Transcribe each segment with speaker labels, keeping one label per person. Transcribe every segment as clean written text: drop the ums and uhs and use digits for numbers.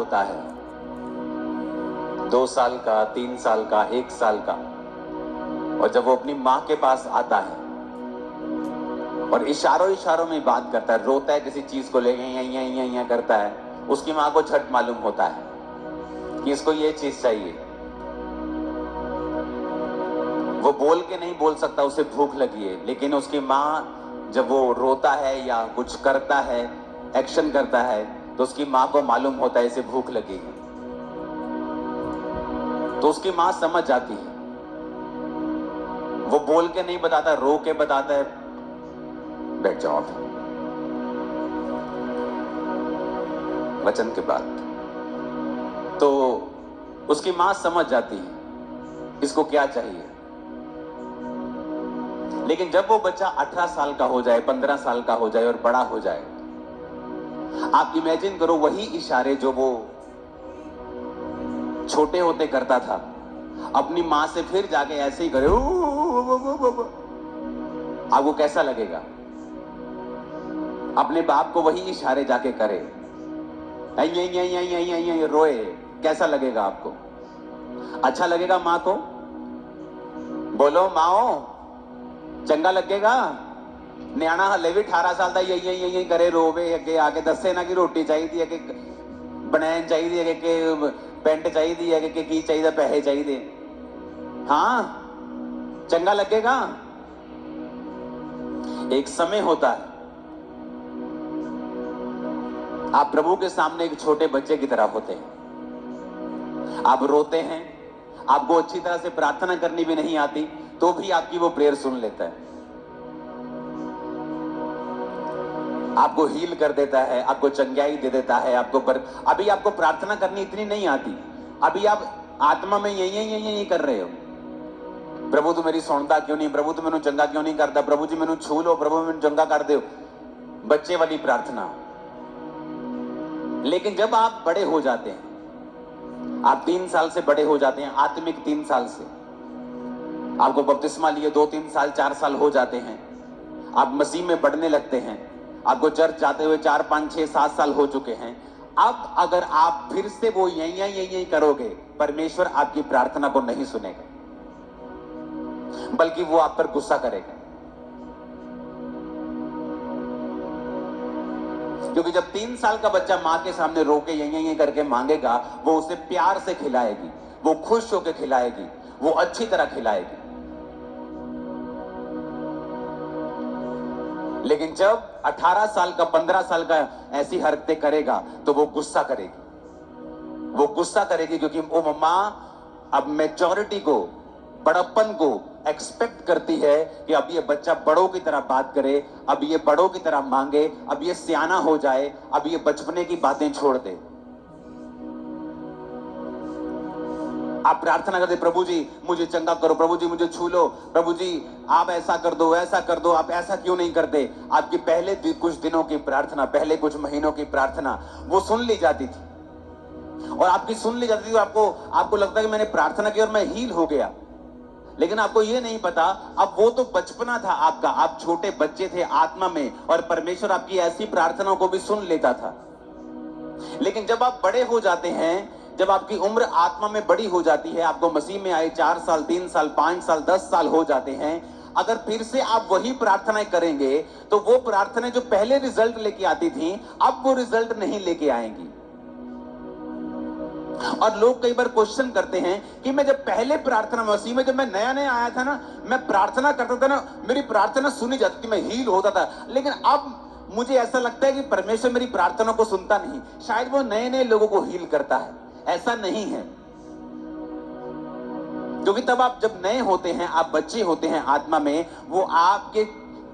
Speaker 1: होता है, 2 साल का, 3 साल का, 1 साल का, और जब वो अपनी माँ के पास आता है और इशारों इशारों में बात करता है, रोता है किसी चीज को लेके, यहाँ करता है, उसकी माँ को झट मालूम होता है कि इसको ये चीज चाहिए। वो बोल के नहीं बोल सकता उसे भूख लगी है, लेकिन उसकी माँ जब वो रोता है या कुछ करता है, एक्शन करता है, तो उसकी माँ को मालूम होता है इसे भूख लगी है। तो उसकी माँ समझ जाती है। वो बोल के नहीं बताता, रो के बताता है, बैठ जाओ आप, वचन के बाद। तो उसकी माँ समझ जाती है इसको क्या चाहिए। लेकिन जब वो बच्चा 18 साल का हो जाए, 15 साल का हो जाए और बड़ा हो जाए, आप इमेजिन करो वही इशारे जो वो छोटे होते करता था, अपनी मां से फिर जाके ऐसे ही करे, आपको कैसा लगेगा? अपने बाप को वही इशारे जाके करे, रोए, कैसा लगेगा आपको? अच्छा लगेगा मां को? बोलो माओ, चंगा लगेगा? न्याणा हले भी 18 साल का यही करे, रोवे, अगे आके दसे ना कि रोटी चाहिए है, कि बनैन चाहिए है, कि पेंट चाहिए है, कि की चाहिए, पैसे चाहिए। हाँ, चंगा लगेगा? एक समय होता है, आप प्रभु के सामने एक छोटे बच्चे की तरह होते हैं। आप रोते हैं, आपको अच्छी तरह से प्रार्थना करनी भी नहीं आती, तो भी आपकी वो प्रेयर सुन लेता है, आपको हील कर देता है, आपको चंगाई दे देता है, अभी आपको प्रार्थना करनी इतनी नहीं आती, अभी आप आत्मा में यही कर रहे हो, प्रभु तू मेरी सुनता क्यों नहीं, प्रभु तू मैनू चंगा क्यों नहीं करता, प्रभु जी मैनू छू लो, प्रभु मैनू चंगा कर दो, बच्चे वाली प्रार्थना। लेकिन जब आप बड़े हो जाते हैं, आप 3 साल से बड़े हो जाते हैं, आत्मिक 3 साल से, आपको बपतिस्मा लिए 2-3 साल 4 साल हो जाते हैं, आप मसीह में बढ़ने लगते हैं, आपको चर्च जाते हुए 4-5-6-7 साल हो चुके हैं। अब अगर आप फिर से वो यही करोगे, परमेश्वर आपकी प्रार्थना को नहीं सुनेगा, बल्कि वो आप पर गुस्सा करेगा। क्योंकि जब 3 साल का बच्चा मां के सामने रो के यही करके मांगेगा, वो उसे प्यार से खिलाएगी, वो खुश होकर खिलाएगी, वो अच्छी तरह खिलाएगी। लेकिन जब 18 साल का, 15 साल का ऐसी हरकतें करेगा, तो वो गुस्सा करेगी, वो गुस्सा करेगी, क्योंकि वो मां अब मैच्योरिटी को, बड़प्पन को एक्सपेक्ट करती है कि अब ये बच्चा बड़ों की तरह बात करे, अब ये बड़ों की तरह मांगे, अब ये सियाना हो जाए, अब ये बचपने की बातें छोड़ दे। आप प्रार्थना करते, प्रभु जी मुझे चंगा करो, प्रभु जी मुझे छू लो, प्रभु जी आप ऐसा कर दो, ऐसा कर दो, आप ऐसा क्यों नहीं करते? आपकी पहले कुछ दिनों की प्रार्थना, पहले कुछ महीनों की प्रार्थना वो सुन ली जाती थी, और आपकी सुन ली जाती थी, आपको लगता है कि मैंने प्रार्थना की और मैं हील हो गया। लेकिन आपको ये नहीं पता, अब वो तो बचपना था आपका, आप छोटे बच्चे थे आत्मा में, और परमेश्वर आपकी ऐसी प्रार्थनाओं को भी सुन लेता था। लेकिन जब आप बड़े हो जाते हैं, जब आपकी उम्र आत्मा में बड़ी हो जाती है, आपको मसीह में आए 4 साल, 3 साल, 5 साल, 10 साल हो जाते हैं, अगर फिर से आप वही प्रार्थनाएं करेंगे, तो वो प्रार्थनाएं जो पहले रिजल्ट लेके आती थी, अब वो रिजल्ट नहीं लेके आएंगी। और लोग कई बार क्वेश्चन करते हैं कि मैं जब पहले प्रार्थना, मसीह में जब मैं नया नया आया था ना, मैं प्रार्थना करता था ना, मेरी प्रार्थना सुनी जाती थी, मैं हील होता था, लेकिन अब मुझे ऐसा लगता है कि परमेश्वर मेरी प्रार्थना को सुनता नहीं। शायद वो नए नए लोगों को हील करता है, ऐसा नहीं है, क्योंकि तब आप जब नए होते हैं, आप बच्चे होते हैं आत्मा में, वो आपके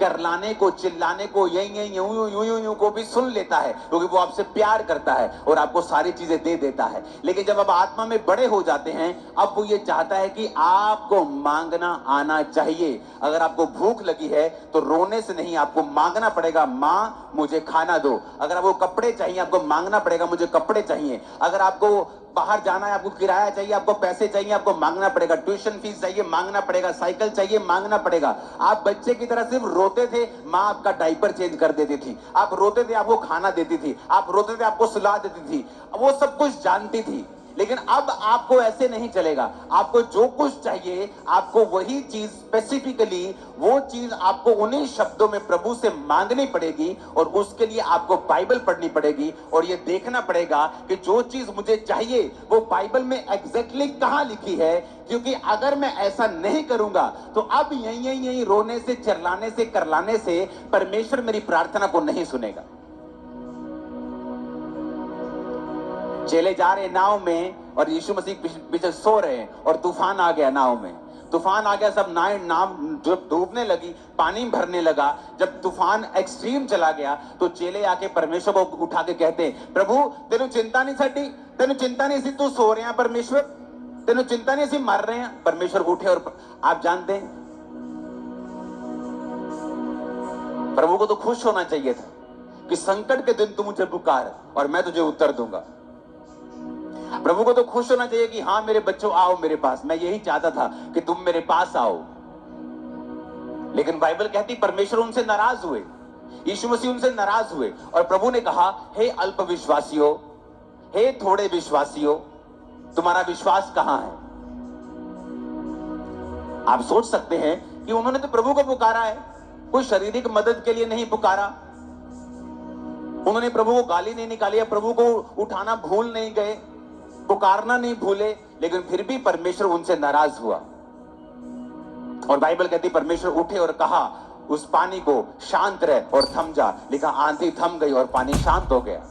Speaker 1: करलाने को, चिल्लाने को, यूं को भी सुन लेता है, क्योंकि वो आपसे प्यार करता है और आपको सारी चीजें दे देता है। लेकिन जब आप आत्मा में बड़े हो जाते हैं, अब वो ये चाहता है कि आपको मांगना आना चाहिए। अगर आपको भूख लगी है तो रोने से नहीं, आपको मांगना पड़ेगा, मां मुझे खाना दो। अगर आपको कपड़े चाहिए, आपको मांगना पड़ेगा, मुझे कपड़े चाहिए। अगर आपको बाहर जाना है, आपको किराया चाहिए, आपको पैसे चाहिए, आपको मांगना पड़ेगा, ट्यूशन फीस चाहिए मांगना पड़ेगा, साइकिल चाहिए मांगना पड़ेगा। आप बच्चे की तरह सिर्फ रोते थे, माँ आपका डायपर चेंज कर देती थी, आप रोते थे, आपको खाना देती थी, आप रोते थे, आपको सुला देती थी, वो सब कुछ जानती थी। लेकिन अब आपको ऐसे नहीं चलेगा। आपको जो कुछ चाहिए, आपको वही चीज स्पेसिफिकली, वो चीज आपको उन्हीं शब्दों में प्रभु से मांगनी पड़ेगी, और उसके लिए आपको बाइबल पढ़नी पड़ेगी और ये देखना पड़ेगा कि जो चीज मुझे चाहिए वो बाइबल में एग्जैक्टली कहां लिखी है। क्योंकि अगर मैं ऐसा नहीं करूंगा तो अब यहीं रोने से, चिल्लाने से, करलाने से परमेश्वर मेरी प्रार्थना को नहीं सुनेगा। चेले जा रहे नाव में और यीशु मसीह पीछे सो रहे हैं और तूफान आ गया नाव में। तूफान आ गया, सब नाव जब डूबने लगी, पानी भरने लगा। जब तूफान एक्सट्रीम चला गया तो चेले आके परमेश्वर को उठा के कहते हैं, प्रभु तेनू चिंता नहीं साडी, तेनू चिंता नहीं सी, तू सो रहे हैं परमेश्वर, तेनू चिंता नहीं सी, मर रहे हैं। परमेश्वर उठे और आप जानते हैं प्रभु को तो खुश होना चाहिए था कि संकट के दिन तू मुझे पुकार और मैं तुझे उत्तर दूंगा। प्रभु को तो खुश होना चाहिए कि हाँ मेरे बच्चों आओ मेरे पास, मैं यही चाहता था कि तुम मेरे पास आओ। लेकिन बाइबल कहती परमेश्वर उनसे नाराज हुए, यीशु मसीह उनसे नाराज हुए और प्रभु ने कहा, हे अल्प विश्वासियों, हे थोड़े विश्वासियों, तुम्हारा विश्वास कहां है? आप सोच सकते हैं कि उन्होंने तो प्रभु को पुकारा है, कोई शारीरिक मदद के लिए नहीं पुकारा, उन्होंने प्रभु को गाली नहीं निकाली, प्रभु को उठाना भूल नहीं गए, पुकारना नहीं भूले, लेकिन फिर भी परमेश्वर उनसे नाराज हुआ। और बाइबल कहती परमेश्वर उठे और कहा उस पानी को शांत रह और थम जा। लिखा आंधी थम गई और पानी शांत हो गया।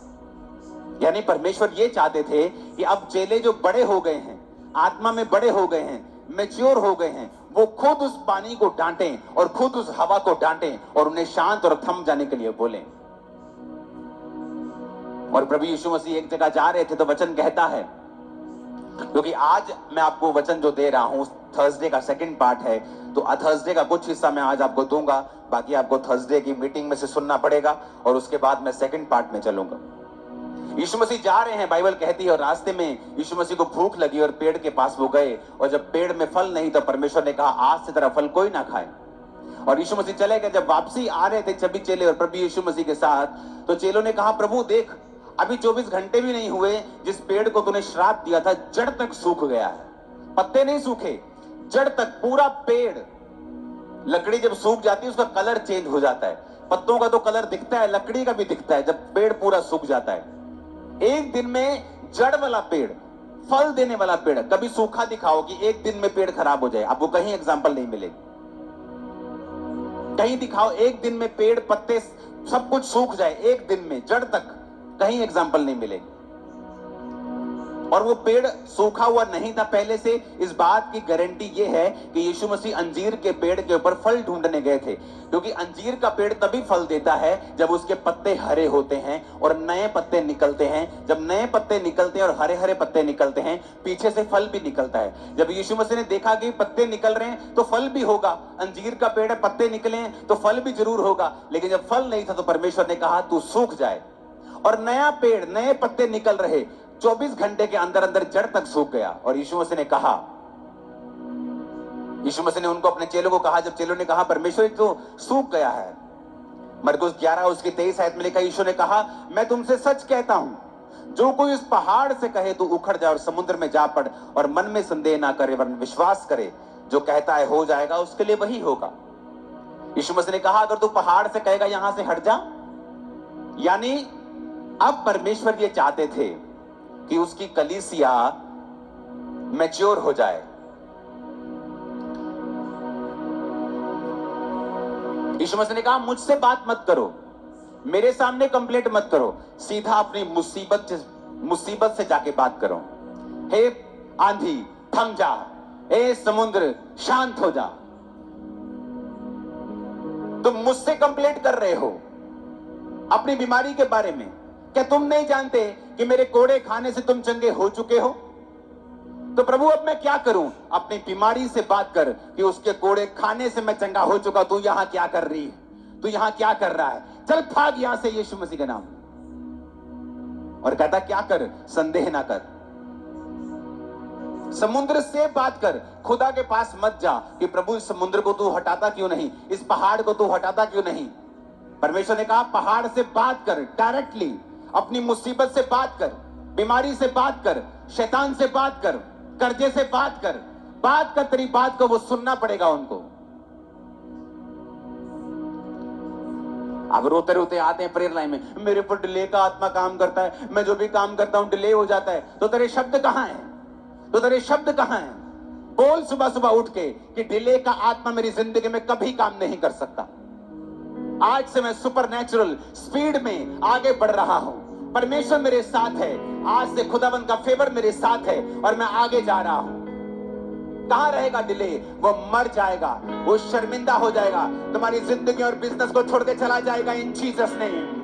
Speaker 1: यानी परमेश्वर ये चाहते थे कि अब चेले जो बड़े हो गए हैं, आत्मा में बड़े हो गए हैं, मैच्योर हो गए हैं, वो खुद उस पानी को डांटें और खुद उस हवा को डांटें और उन्हें शांत और थम जाने के लिए बोलें। और प्रभु यीशु मसीह एक जगह जा रहे थे तो वचन कहता है, क्योंकि आज मैं आपको वचन जो दे रहा हूं थर्सडे का सेकंड पार्ट है, तो थर्सडे का कुछ हिस्सा मैं आज आपको दूंगा, बाकी आपको थर्सडे की मीटिंग में से सुनना पड़ेगा और उसके बाद मैं सेकंड पार्ट में चलूंगा। यीशु मसीह जा रहे हैं, बाइबल कहती है, और रास्ते में यीशु मसीह को भूख लगी और पेड़ के पास वो गए, और जब पेड़ में फल नहीं तो परमेश्वर ने कहा आज से तेरा फल कोई ना खाए। और यीशु मसीह चले गए। जब वापसी आ रहे थे सभी चेले और प्रभु यीशु मसीह के साथ, तो चेलों ने कहा प्रभु देख, अभी 24 घंटे भी नहीं हुए, जिस पेड़ को तूने श्राप दिया था जड़ तक सूख गया है। पत्ते नहीं सूखे, जड़ तक पूरा पेड़। लकड़ी जब सूख जाती है उसका कलर चेंज हो जाता है, पत्तों का तो कलर दिखता है, लकड़ी का भी दिखता है जब पेड़ पूरा सूख जाता है। एक दिन में जड़ वाला पेड़, फल देने वाला पेड़, कभी सूखा दिखाओ कि एक दिन में पेड़ खराब हो जाए, आपको कहीं एग्जाम्पल नहीं मिलेगी। कहीं दिखाओ एक दिन में पेड़, पत्ते सब कुछ सूख जाए एक दिन में जड़ तक, कहीं एग्जाम्पल नहीं मिलेगी। और वो पेड़ सूखा हुआ नहीं था पहले से। इस बात की गारंटी ये है कि यीशु मसीह अंजीर के पेड़ के ऊपर फल ढूंढने गए थे, क्योंकि अंजीर का पेड़ तभी फल देता है जब उसके पत्ते हरे होते हैं और नए पत्ते निकलते हैं। जब नए पत्ते निकलते हैं और हरे हरे पत्ते निकलते हैं, पीछे से फल भी निकलता है। जब यीशु मसीह ने देखा कि पत्ते निकल रहे हैं तो फल भी होगा, अंजीर का पेड़ है, पत्ते निकले हैं तो फल भी जरूर होगा। लेकिन जब फल नहीं था तो परमेश्वर ने कहा तू सूख जाए, और नया पेड़, नए पत्ते निकल रहे, 24 घंटे के अंदर अंदर जड़ तक सूख गया। और यीशु मसीह ने कहा, यीशु मसीह ने उनको, अपने चेलों को कहा, जब चेलों ने कहा परमेश्वर तो सूख गया है, मरकुस 11 उसकी 23 आयत में लिखा, यीशु ने कहा मैं तुमसे सच कहता हूं, जो कोई उस पहाड़ से कहे तू उखड़ जा और समुद्र में जा पड़, और मन में संदेह ना करे वरन विश्वास करे, जो कहता है हो जाएगा, उसके लिए वही होगा। यीशु मसीह ने कहा अगर तू पहाड़ से कहेगा यहां से हट जा, यानी अब परमेश्वर ये चाहते थे कि उसकी कलीसिया मैच्योर हो जाए। यीशु मसीह ने कहा मुझसे बात मत करो, मेरे सामने कंप्लेंट मत करो, सीधा अपनी मुसीबत से जाके बात करो। हे आंधी थम जा, हे समुद्र शांत हो जा। तुम मुझसे कंप्लेंट कर रहे हो अपनी बीमारी के बारे में, क्या तुम नहीं जानते कि मेरे कोड़े खाने से तुम चंगे हो चुके हो? तो प्रभु अब मैं क्या करूं? अपनी बीमारी से बात कर कि उसके कोड़े खाने से मैं चंगा हो चुका, तू यहां क्या कर रही है, तू यहां क्या कर रहा है, चल भाग यहां से यीशु मसीह के नाम। और कहता क्या कर, संदेह ना कर, समुद्र से बात कर, खुदा के पास मत जा कि प्रभु इस समुद्र को तू हटाता क्यों नहीं, इस पहाड़ को तू हटाता क्यों नहीं। परमेश्वर ने कहा पहाड़ से बात कर, डायरेक्टली अपनी मुसीबत से बात कर, बीमारी से बात कर, शैतान से बात कर, कर्जे से बात कर, तेरी बात को वो सुनना पड़ेगा उनको। अब रोते रोते आते हैं प्रेयर लाइन में, मेरे पर डिले का आत्मा काम करता है, मैं जो भी काम करता हूं डिले हो जाता है। तो तेरे शब्द कहां हैं? तो तेरे शब्द कहां हैं? बोल सुबह सुबह उठ के कि डिले का आत्मा मेरी जिंदगी में कभी काम नहीं कर सकता। आज से मैं सुपरनैचुरल स्पीड में आगे बढ़ रहा हूं, परमेश्वर मेरे साथ है, आज से खुदावंद का फेवर मेरे साथ है और मैं आगे जा रहा हूं। कहां रहेगा डिले? वो मर जाएगा, वो शर्मिंदा हो जाएगा, तुम्हारी जिंदगी और बिजनेस को छोड़ के चला जाएगा इन जीसस नेम।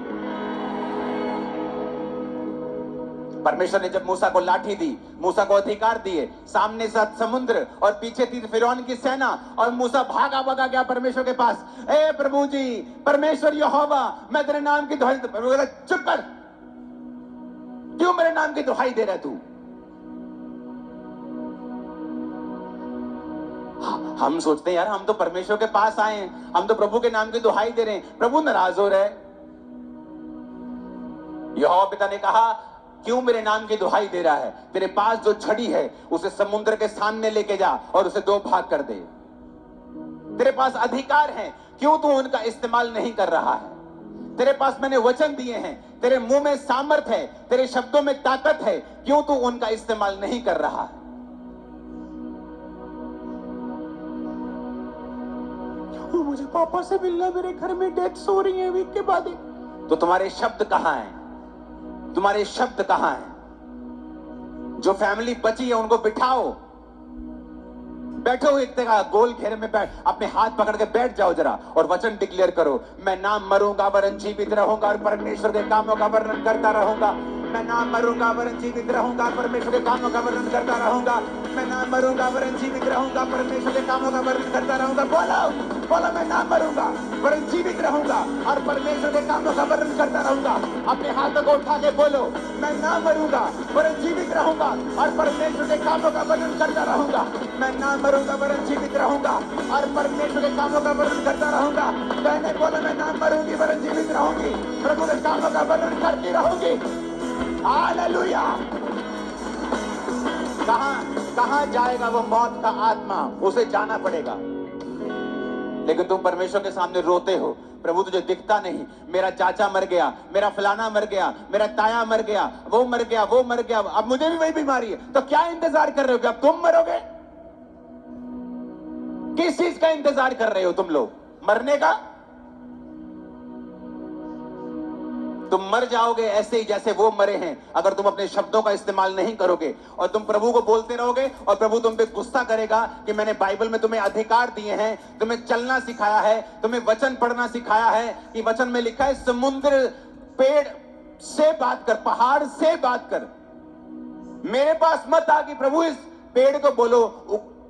Speaker 1: परमेश्वर ने जब मूसा को लाठी दी, मूसा को अधिकार दिए, सामने साथ समुद्र और पीछे थी फिरौन की सेना, और मूसा भागा भागा गया परमेश्वर के पास। ए प्रभु जी, परमेश्वर यहोवा, मैं तेरे नाम की दुहाई, प्रभु कहता चुप कर, क्यों मेरे नाम की दुहाई दे रहा तू? हम सोचते हैं यार हम तो परमेश्वर के पास आए हैं, हम तो प्रभु के नाम की दुहाई दे रहे हैं, प्रभु नाराज हो रहे हैं। यहोवा पिता ने कहा क्यों मेरे नाम की दुहाई दे रहा है? तेरे पास जो छड़ी है उसे समुद्र के सामने लेके जा और उसे दो भाग कर दे। तेरे पास अधिकार है, क्यों तू उनका इस्तेमाल नहीं कर रहा है? तेरे पास मैंने वचन दिए हैं, तेरे मुंह में सामर्थ है, तेरे शब्दों में ताकत है, क्यों तू उनका इस्तेमाल नहीं कर रहा है? मुझे पापा से मिलना, मेरे घर में डेथ्स हो रही है वीक के बाद। तो तुम्हारे शब्द कहां हैं? तुम्हारे शब्द कहां हैं? जो फैमिली बची है उनको बिठाओ, बैठो एक जगह गोल घेरे में बैठ, अपने हाथ पकड़ के बैठ जाओ जरा और वचन डिक्लेयर करो, मैं ना मरूंगा वरन जीवित रहूंगा और परमेश्वर के कामों का वर्णन करता रहूंगा। मैं ना मरूंगा वरन जीवित रहूंगा, परमेश्वर के कामों का वर्णन करता रहूंगा। मैं ना मरूंगा वरन जीवित रहूंगा, परमेश्वर के कामों का वर्णन करता रहूंगा। बोलो बोलो, मैं ना मरूंगा वरन जीवित रहूंगा और परमेश्वर के कामों का वर्णन करता रहूंगा। अपने हाथों को उठा के बोलो, मैं ना मरूंगा वरन जीवित रहूंगा और परमेश्वर के कामों का वर्णन करता रहूंगा। मैं ना मरूंगा वरन जीवित रहूंगा और परमेश्वर के कामों का वर्णन करता रहूंगा। मैंने बोला मैं ना मरूंगी वरन जीवित रहूंगी, प्रभु के कामों का वर्णन करती रहूंगी। हालेलुया। कहां जाएगा वो मौत का आत्मा? उसे जाना पड़ेगा। लेकिन तुम परमेश्वर के सामने रोते हो, प्रभु तुझे दिखता नहीं, मेरा चाचा मर गया, मेरा फलाना मर गया, मेरा ताया मर गया, वो मर गया, वो मर गया, अब मुझे भी वही बीमारी है। तो क्या इंतजार कर रहे हो कि अब तुम मरोगे? किस चीज का इंतजार कर रहे हो तुम लोग? मरने का? तुम मर जाओगे ऐसे ही जैसे वो मरे हैं अगर तुम अपने शब्दों का इस्तेमाल नहीं करोगे और तुम प्रभु को बोलते रहोगे और प्रभु तुम पे गुस्सा करेगा कि मैंने बाइबल में तुम्हें अधिकार दिए हैं, तुम्हें चलना सिखाया है, तुम्हें वचन पढ़ना सिखाया है कि वचन में लिखा है समुद्र पेड़ से बात कर, पहाड़ से बात कर, मेरे पास मत आ कि प्रभु इस पेड़ को बोलो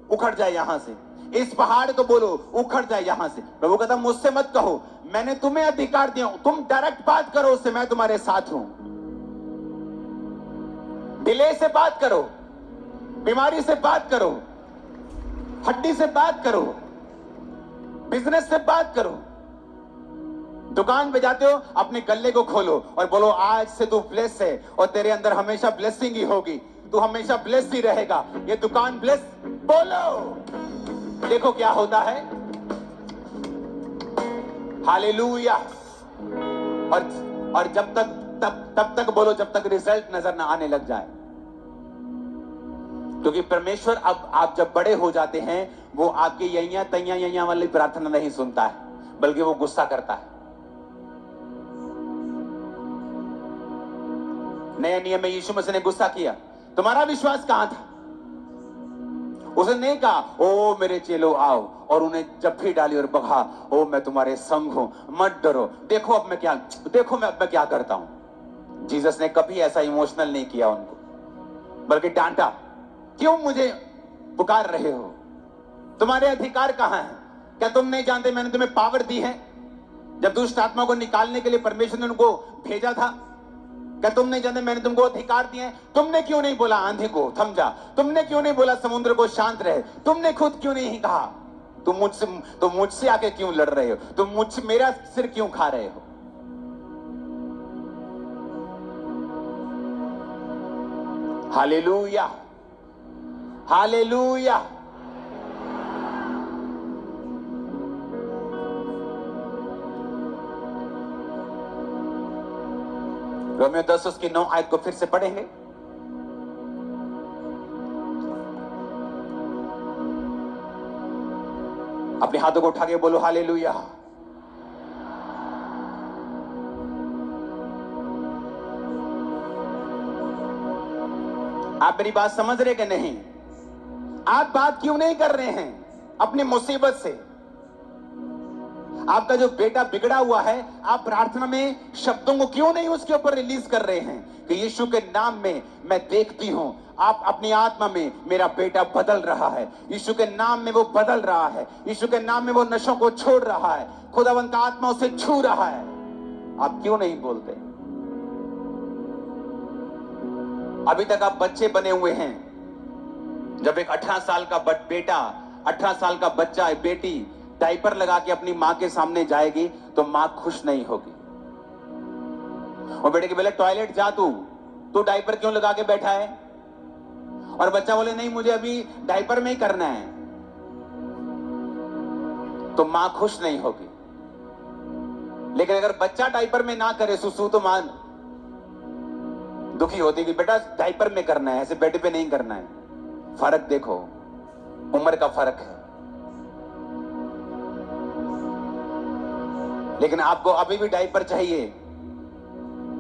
Speaker 1: उखड़ जाए यहां से, इस पहाड़ को बोलो उखड़ जाए यहां से। प्रभु कहता मुझसे मत कहो, मैंने तुम्हें अधिकार दिया, तुम डायरेक्ट बात करो उससे, मैं तुम्हारे साथ हूं। डिले से बात करो, बीमारी से बात करो, हड्डी से बात करो, बिजनेस से बात करो। दुकान पे जाते हो, अपने गल्ले को खोलो और बोलो आज से तू ब्लेस है और तेरे अंदर हमेशा ब्लेसिंग ही होगी, तू हमेशा ब्लेस ही रहेगा, ये दुकान ब्लेस। बोलो, देखो क्या होता है। हालेलुया। और जब तक तब तक बोलो जब तक रिजल्ट नजर ना आने लग जाए, क्योंकि परमेश्वर अब आप जब बड़े हो जाते हैं वो आपकी यैया तैया वाली प्रार्थना नहीं सुनता है, बल्कि वो गुस्सा करता है। नए नियम में यीशु मसीह ने गुस्सा किया, तुम्हारा विश्वास कहां था? उसने नहीं कहा ओ मेरे चेलो आओ और उन्हें जप्फी डाली और बहा, ओ मैं तुम्हारे संग हूं, मत डरो, देखो अब मैं क्या करता हूं। जीसस ने कभी ऐसा इमोशनल नहीं किया उनको, बल्कि डांटा, क्यों मुझे पुकार रहे हो? तुम्हारे अधिकार कहां है? क्या तुम नहीं जानते मैंने तुम्हें पावर दी है? जब दुष्ट आत्मा को निकालने के लिए परमेश्वर ने उनको भेजा था, क्या तुम नहीं जानते मैंने तुमको अधिकार दिए हैं? तुमने क्यों नहीं बोला आंधी को थम जा? तुमने क्यों नहीं बोला समुद्र को शांत रहे? तुमने खुद क्यों नहीं कहा? तुम मुझसे आके क्यों लड़ रहे हो? तुम मुझसे मेरा सिर क्यों खा रहे हो? Hallelujah, hallelujah. रोमियो 10 उसकी 9 आयत को फिर से पढ़ेंगे। अपने हाथों को उठा के बोलो हालेलुया। आप मेरी बात समझ रहे कि नहीं? आप बात क्यों नहीं कर रहे हैं अपनी मुसीबत से? आपका जो बेटा बिगड़ा हुआ है, आप प्रार्थना में शब्दों को क्यों नहीं उसके ऊपर रिलीज कर रहे हैं कि यीशु के नाम में मैं देखती हूं आप अपनी आत्मा में मेरा बेटा बदल रहा है, यीशु के नाम में वो बदल रहा है, यीशु के नाम में वो नशों को छोड़ रहा है, खुदावंत का आत्मा उसे छू रहा है। आप क्यों नहीं बोलते? अभी तक आप बच्चे बने हुए हैं। जब एक 18 साल का बेटा, 18 साल का बच्चा, बेटी डायपर लगा के अपनी मां के सामने जाएगी तो मां खुश नहीं होगी। और बेटे के बोले टॉयलेट जा, तू डायपर क्यों लगा के बैठा है? और बच्चा बोले नहीं मुझे अभी डायपर में ही करना है, तो मां खुश नहीं होगी। लेकिन अगर बच्चा डायपर में ना करे सुसु तो मां दुखी होती कि बेटा डायपर में करना है, ऐसे बेड पे नहीं करना है। फर्क देखो, उम्र का फर्क है। लेकिन आपको अभी भी डायपर चाहिए,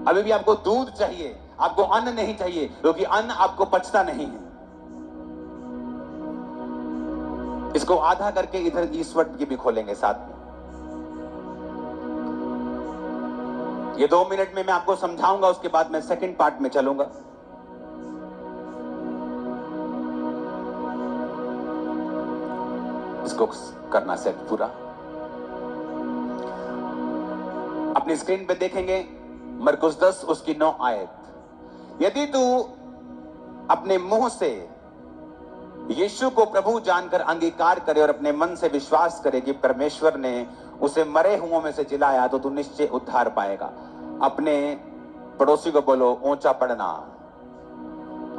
Speaker 1: अभी भी आपको दूध चाहिए, आपको अन्न नहीं चाहिए, क्योंकि अन्न आपको पचता नहीं है। इसको आधा करके इधर ईश्वर की भी खोलेंगे साथ में। ये 2 मिनट में मैं आपको समझाऊंगा, उसके बाद मैं सेकंड पार्ट में चलूंगा। इसको करना सेट पूरा। अपनी स्क्रीन पे देखेंगे मरकुस 10 उसकी 9 आयत। यदि तू अपने मुंह से यीशु को प्रभु जानकर अंगीकार करे और अपने मन से विश्वास करे कि परमेश्वर ने उसे मरे हुओं में से जिलाया, तो तू निश्चय उद्धार पाएगा। अपने पड़ोसी को बोलो ऊंचा पढ़ना,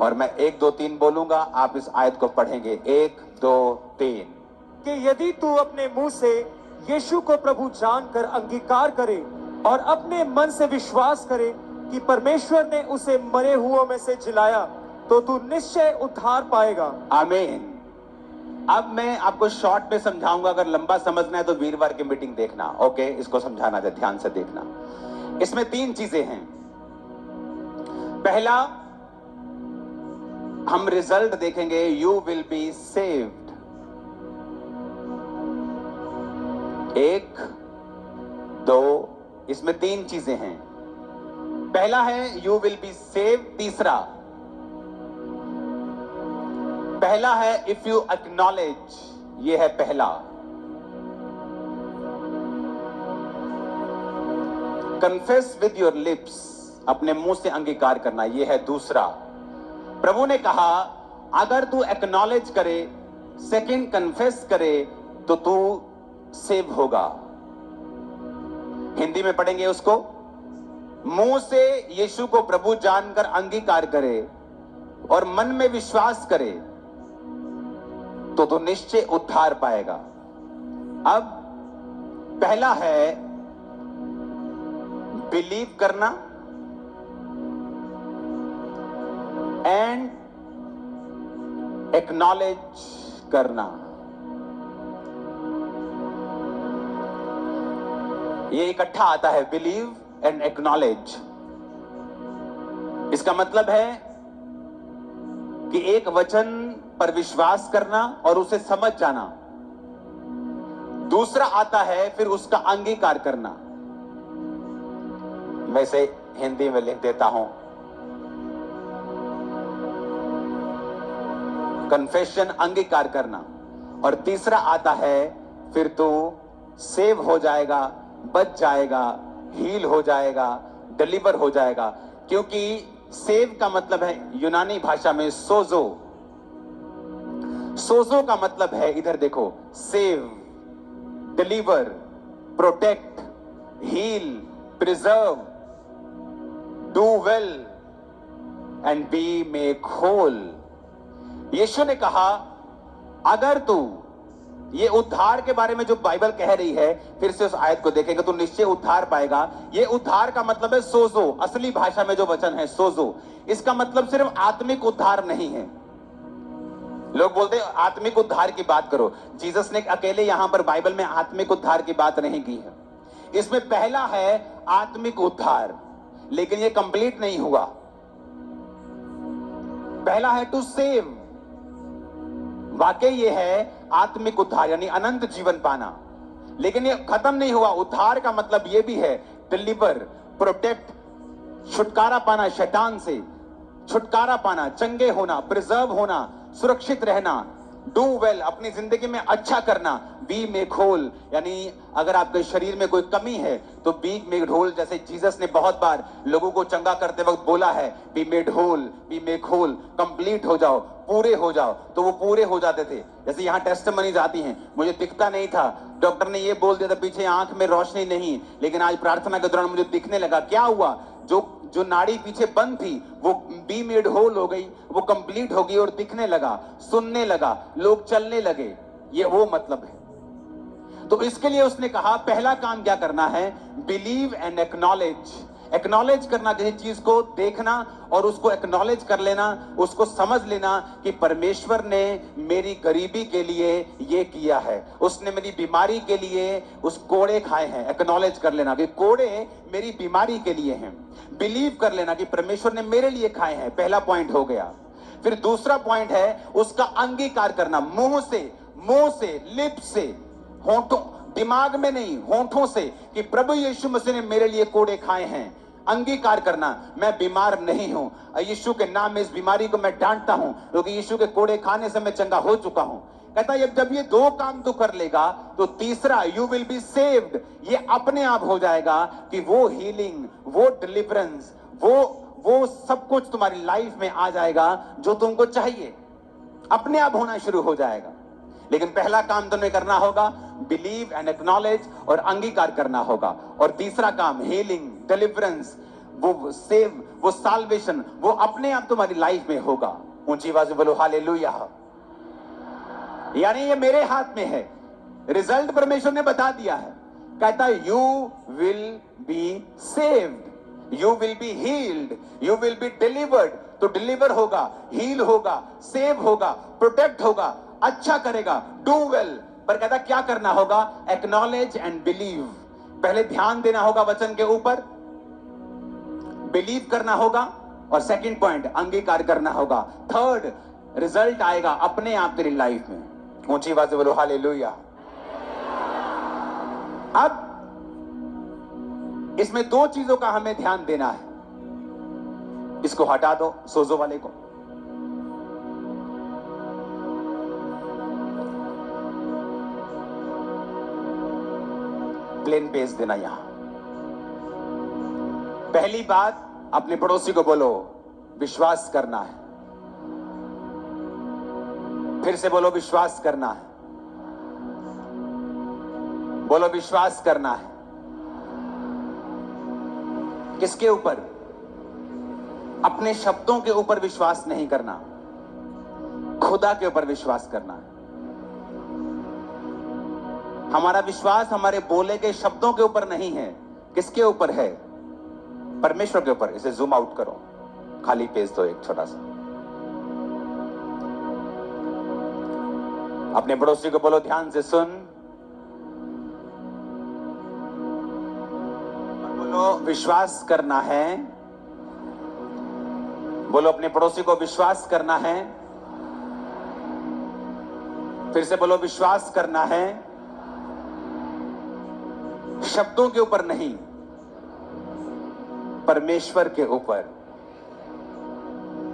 Speaker 1: और मैं 1 2 3 बोलूंगा, आप इस आयत को पढ़ेंगे। 1 2 3
Speaker 2: कि यदि तू अपने मुंह से यीशु को प्रभु जानकर अंगीकार करे और अपने मन से विश्वास करे कि परमेश्वर ने उसे मरे हुओं में से जिलाया, तो तू निश्चय उद्धार पाएगा।
Speaker 1: आमीन। अब मैं आपको शॉर्ट में समझाऊंगा, अगर लंबा समझना है तो वीरवार की मीटिंग देखना। ओके, इसको समझाना है, ध्यान से देखना। इसमें 3 चीजें हैं। पहला, हम रिजल्ट देखेंगे, यू विल बी सेव्ड। 1 2, इसमें 3 चीजें हैं। पहला है यू विल बी सेव्ड। तीसरा, पहला है इफ यू एक्नॉलेज, ये है पहला। कन्फेस विद योर लिप्स, अपने मुंह से अंगीकार करना, ये है दूसरा। प्रभु ने कहा अगर तू एक्नॉलेज करे, सेकंड कन्फेस करे, तो तू सेव होगा। हिंदी में पढ़ेंगे उसको। मुंह से यीशु को प्रभु जानकर अंगीकार करे और मन में विश्वास करे, तो तू निश्चय उद्धार पाएगा। अब पहला है बिलीव करना एंड एक्नॉलेज करना। ये इकट्ठा आता है, बिलीव एंड एक्नॉलेज। इसका मतलब है कि एक वचन पर विश्वास करना और उसे समझ जाना। दूसरा आता है फिर उसका अंगीकार करना। मैं इसे हिंदी में लिख देता हूं। कन्फेशन, अंगीकार करना। और तीसरा आता है फिर तू सेव हो जाएगा, बच जाएगा, हील हो जाएगा, डिलीवर हो जाएगा। क्योंकि सेव का मतलब है यूनानी भाषा में सोजो। सोजो का मतलब है, इधर देखो, save, deliver, protect, heal, preserve, do well and be make whole. Yeshu ने कहा अगर तू ये उद्धार के बारे में जो बाइबल कह रही है, फिर से उस आयत को देखेंगे तो निश्चय उद्धार पाएगा। ये उद्धार का मतलब है सोजो। असली भाषा में जो वचन है सोजो, इसका मतलब सिर्फ आत्मिक उद्धार नहीं है। लोग बोलते हैं आत्मिक उद्धार की बात करो। जीसस ने अकेले यहां पर बाइबल में आत्मिक उद्धार की बात नहीं की है। इसमें पहला है आत्मिक उद्धार, लेकिन ये कंप्लीट नहीं हुआ। पहला है टू सेव, वाकई ये है आत्मिक उद्धार यानी अनंत जीवन पाना, लेकिन ये खत्म नहीं हुआ। उद्धार का मतलब ये भी है डिलीवर, प्रोटेक्ट, छुटकारा पाना, शैतान से छुटकारा पाना, चंगे होना, प्रिजर्व होना, सुरक्षित रहना, डू वेल, अपनी जिंदगी में अच्छा करना, बी मेक होल, यानी अगर आपके शरीर में कोई कमी है तो बी मेड होल। जैसे जीसस ने बहुत बार लोगों को चंगा करते वक्त बोला है be made whole, be make whole, complete हो जाओ, पूरे हो जाओ, तो वो पूरे हो जाते थे। जैसे यहाँ टेस्टिमनीज आती हैं, मुझे दिखता नहीं था, डॉक्टर ने ये बोल दिया था पीछे आंख में रोशनी नहीं, लेकिन आज प्रार्थना के दौरान मुझे दिखने लगा। क्या हुआ? जो नाड़ी पीछे बंद थी वो बी मेड होल हो गई, वो कंप्लीट हो गई और दिखने लगा, सुनने लगा, लोग चलने लगे। ये वो मतलब है। तो इसके लिए उसने कहा पहला काम क्या करना है? Believe and acknowledge. एक्नॉलेज करना, किसी चीज को देखना और उसको एक्नॉलेज कर लेना, उसको समझ लेना कि परमेश्वर ने मेरी गरीबी के लिए ये किया है, उसने मेरी बीमारी के लिए उस कोड़े खाए हैं। एक्नॉलेज कर लेना कि कोड़े मेरी बीमारी के लिए हैं। बिलीव कर लेना कि परमेश्वर ने मेरे लिए खाए हैं। पहला पॉइंट हो गया। फिर दूसरा पॉइंट है उसका अंगीकार करना, मुंह से, लिप से, होठों, दिमाग में नहीं, होठों से, कि प्रभु यीशु मसीह ने मेरे लिए कोड़े खाए हैं। अंगीकार करना, मैं बीमार नहीं हूं, यीशु के नाम में इस बीमारी को मैं डांटता हूं, क्योंकि यीशु के कोड़े खाने से मैं चंगा हो चुका हूं। कहता है जब ये दो काम तू कर लेगा तो तीसरा, यू विल बी सेव्ड, ये अपने आप हो जाएगा कि वो हीलिंग, वो डिलीवरेंस, वो सब कुछ तुम्हारी लाइफ में आ जाएगा जो तुमको चाहिए, अपने आप होना शुरू हो जाएगा। लेकिन पहला काम तुम्हें करना होगा बिलीव एंड एक्नॉलेज, और अंगीकार करना होगा। और तीसरा काम हीलिंग, डिलीवरेंस, वो सेव, वो साल्वेशन, वो अपने आप तुम्हारी लाइफ में होगा। ऊंची आवाज में बोलो हालेलुया। यानी ये मेरे हाथ में है, रिजल्ट परमेश्वर ने बता दिया है। कहता है you will be saved, you will be healed, you will be delivered. तो डिलीवर होगा, हील होगा, सेव होगा, प्रोटेक्ट होगा, अच्छा करेगा, डू वेल। पर कहता क्या करना होगा? Acknowledge and believe. पहले ध्यान देना होगा वचन के ऊपर, बिलीव करना होगा, और सेकंड पॉइंट अंगीकार करना होगा। थर्ड, रिजल्ट आएगा अपने आप तेरी लाइफ में। ऊंची आवाज से बोलो हालेलुया। अब इसमें दो चीजों का हमें ध्यान देना है। इसको हटा दो, सोजो वाले को। प्लेन पेज देना यहां। पहली बात, अपने पड़ोसी को बोलो विश्वास करना है। फिर से बोलो विश्वास करना है। बोलो विश्वास करना है। किसके ऊपर? अपने शब्दों के ऊपर विश्वास नहीं करना, खुदा के ऊपर विश्वास करना है। हमारा विश्वास हमारे बोले के शब्दों के ऊपर नहीं है। किसके ऊपर है? परमेश्वर के ऊपर। इसे जूम आउट करो, खाली पेज दो एक छोटा सा। अपने पड़ोसी को बोलो ध्यान से सुन, बोलो विश्वास करना है। बोलो अपने पड़ोसी को विश्वास करना है। फिर से बोलो विश्वास करना है, शब्दों के ऊपर नहीं, परमेश्वर के ऊपर।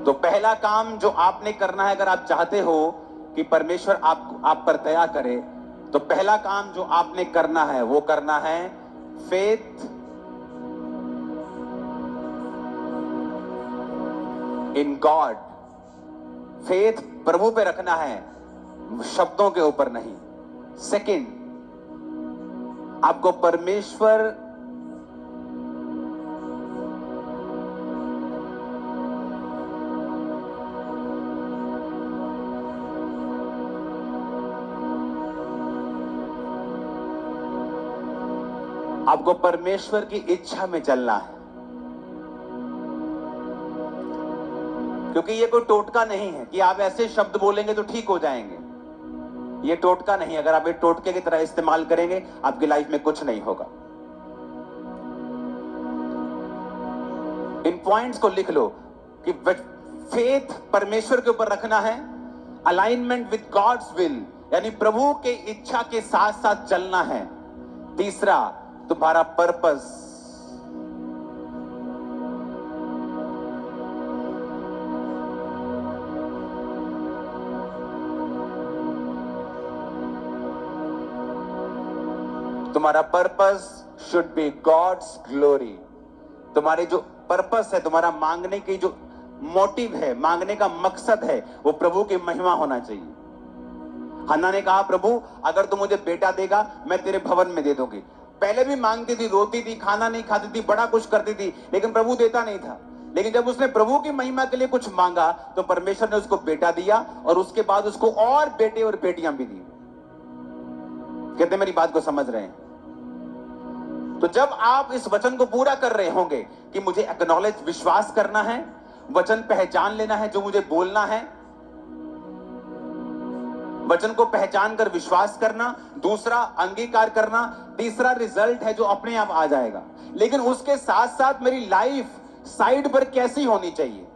Speaker 1: तो पहला काम जो आपने करना है, अगर आप चाहते हो कि परमेश्वर आप पर दया करे, तो पहला काम जो आपने करना है वो करना है फेथ इन गॉड। फेथ प्रभु पे रखना है, शब्दों के ऊपर नहीं। सेकंड, आपको परमेश्वर आपको परमेश्वर की इच्छा में चलना है, क्योंकि ये कोई टोटका नहीं है कि आप ऐसे शब्द बोलेंगे तो ठीक हो जाएंगे। ये टोटका नहीं, अगर आप ये टोटके की तरह इस्तेमाल करेंगे आपकी लाइफ में कुछ नहीं होगा। इन पॉइंट्स को लिख लो कि फेथ परमेश्वर के ऊपर रखना है, अलाइनमेंट विद गॉड्स विल यानी प्रभु के इच्छा के साथ साथ चलना है। तीसरा, तुम्हारा पर्पस। तुम्हारा purpose should be God's glory. तुम्हारे जो पर्पस है, तुम्हारा मांगने की जो मोटिव है, मांगने का मकसद है, वो प्रभु की महिमा होना चाहिए। हन्ना ने कहा, प्रभु अगर तू मुझे बेटा देगा मैं तेरे भवन में दे दूंगी। पहले भी मांगती थी, रोती थी, खाना नहीं खाती थी, बड़ा कुछ करती थी, लेकिन प्रभु देता नहीं था। लेकिन जब उसने प्रभु की महिमा के लिए कुछ मांगा तो परमेश्वर ने उसको बेटा दिया और उसके बाद उसको और बेटे और बेटियां भी दी। कहते मेरी बात को समझ रहे हैं? तो जब आप इस वचन को पूरा कर रहे होंगे कि मुझे एक्नॉलेज, विश्वास करना है, वचन पहचान लेना है जो मुझे बोलना है, वचन को पहचान कर विश्वास करना, दूसरा अंगीकार करना, तीसरा रिजल्ट है जो अपने आप आ जाएगा। लेकिन उसके साथ साथ मेरी लाइफ साइड पर कैसी होनी चाहिए।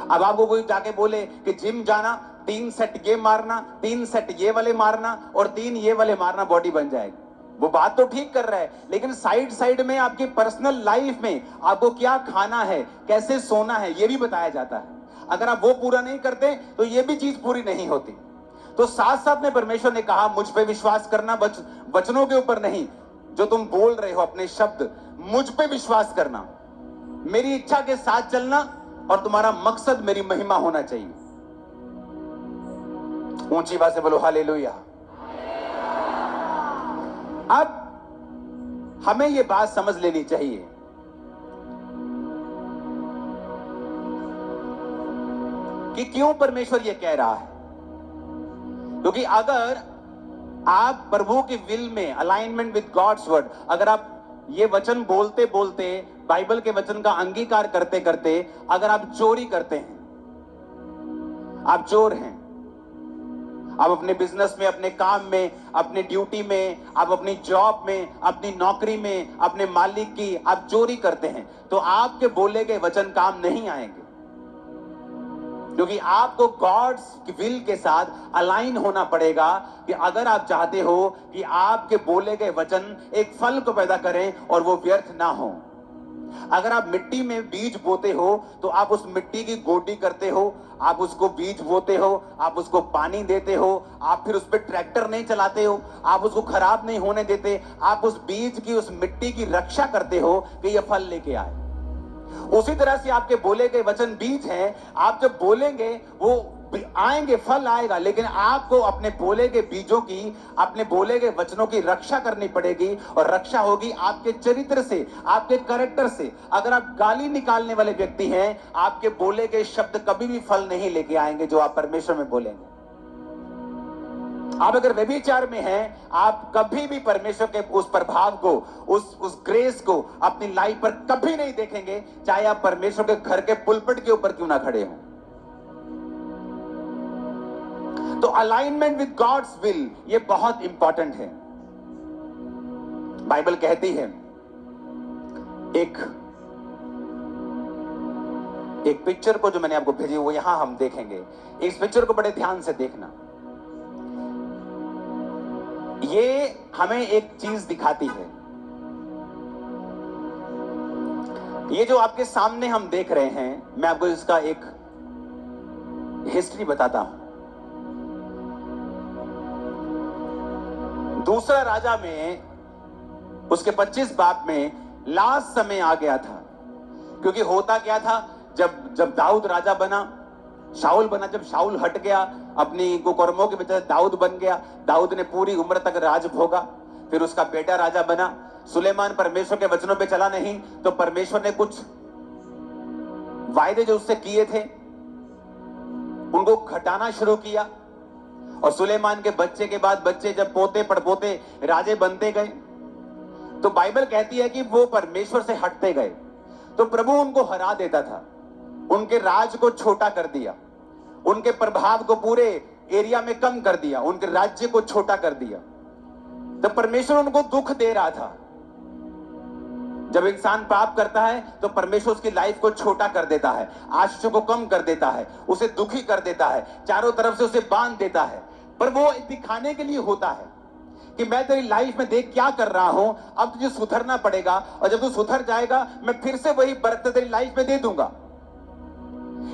Speaker 1: अब आपको कोई जाके बोले कि जिम जाना, 3 सेट ये मारना, 3 सेट ये वाले मारना और 3 ये वाले मारना, बॉडी बन जाएगी। वो बात तो ठीक कर रहा है, लेकिन साइड साइड में आपकी पर्सनल लाइफ में आपको क्या खाना है, कैसे सोना है, ये भी बताया जाता है। अगर आप वो पूरा नहीं करते तो ये भी चीज पूरी नहीं होती। तो साथ साथ में परमेश्वर ने कहा, मुझ पे विश्वास करना, वचनों के ऊपर नहीं, जो तुम बोल रहे हो अपने शब्द, मुझ पे विश्वास करना, मेरी इच्छा के साथ चलना और तुम्हारा मकसद मेरी महिमा होना चाहिए। ऊंची आवाज से बोलो हालेलुया। अब हमें यह बात समझ लेनी चाहिए कि क्यों परमेश्वर यह कह रहा है। क्योंकि अगर आप प्रभु की विल में, अलाइनमेंट विद गॉड्स वर्ड, अगर आप ये वचन बोलते बोलते, बाइबल के वचन का अंगीकार करते करते अगर आप चोरी करते हैं, आप चोर हैं, आप अपने बिजनेस में, अपने काम में, अपने ड्यूटी में, आप अपनी जॉब में, अपनी नौकरी में, अपने मालिक की आप चोरी करते हैं, तो आपके बोले गए वचन काम नहीं आएंगे। क्योंकि आपको गॉड्स की विल के साथ अलाइन होना पड़ेगा कि अगर आप चाहते हो कि आपके बोले गए वचन एक फल को पैदा करें और वो व्यर्थ ना हो। अगर आप मिट्टी में बीज बोते हो तो आप उस मिट्टी की गोडी करते हो, आप उसको बीज बोते हो, आप उसको पानी देते हो, आप फिर उस पर ट्रैक्टर नहीं चलाते हो, आप उसको खराब नहीं होने देते, आप उस बीज की, उस मिट्टी की रक्षा करते हो कि यह फल लेके आए। उसी तरह से आपके बोले गए वचन बीज हैं, आप जब बोलेंगे वो आएंगे, फल आएगा, लेकिन आपको अपने बोले गए बीजों की, अपने बोले गए वचनों की रक्षा करनी पड़ेगी। और रक्षा होगी आपके चरित्र से, आपके कैरेक्टर से। अगर आप गाली निकालने वाले व्यक्ति हैं, आपके बोले गए शब्द कभी भी फल नहीं लेके आएंगे जो आप परमेश्वर में बोलेंगे। आप अगर व्यभिचार में हैं, आप कभी भी परमेश्वर के उस प्रभाव को, उस ग्रेस को अपनी लाइफ पर कभी नहीं देखेंगे, चाहे आप परमेश्वर के घर के पुलपट के ऊपर क्यों ना खड़े हों। तो अलाइनमेंट विद गॉड्स विल ये बहुत इंपॉर्टेंट है। बाइबल कहती है, एक पिक्चर को जो मैंने आपको भेजी वो यहां हम देखेंगे। इस पिक्चर को बड़े ध्यान से देखना। ये हमें एक चीज दिखाती है। ये जो आपके सामने हम देख रहे हैं, मैं आपको इसका एक हिस्ट्री बताता हूं। दूसरा राजा में उसके 25 बाप में लास्ट समय आ गया था। क्योंकि होता क्या था जब जब दाऊद राजा बना, शाऊल बना, जब शाऊल हट गया अपनी कुकर्मों के वजह से दाऊद बन गया, दाऊद ने पूरी उम्र तक राज भोगा, फिर उसका बेटा राजा बना। सुलेमान परमेश्वर के वचनों पे चला नहीं, तो परमेश्वर ने कुछ वायदे जो उससे किए थे उनको घटाना शुरू किया। और सुलेमान के बच्चे के बाद बच्चे जब पोते पड़पोते राजे बनते गए, तो बाइबल कहती है कि वो परमेश्वर से हटते गए, तो प्रभु उनको हरा देता था, उनके राज को छोटा कर दिया, उनके प्रभाव को पूरे एरिया में कम कर दिया, उनके राज्य को छोटा कर दिया। तो परमेश्वर उनको दुख दे रहा था। जब इंसान पाप करता है तो परमेश्वर उसकी लाइफ को छोटा कर देता है, आशीषों को कम कर देता है, उसे दुखी कर देता है, चारों तरफ से उसे बांध देता है। पर वो दिखाने के लिए होता है कि मैं तेरी लाइफ में देख क्या कर रहा हूं, अब तुझे सुधरना पड़ेगा, और जब तू सुधर जाएगा मैं फिर से वही बरकत तेरी लाइफ में दे दूंगा।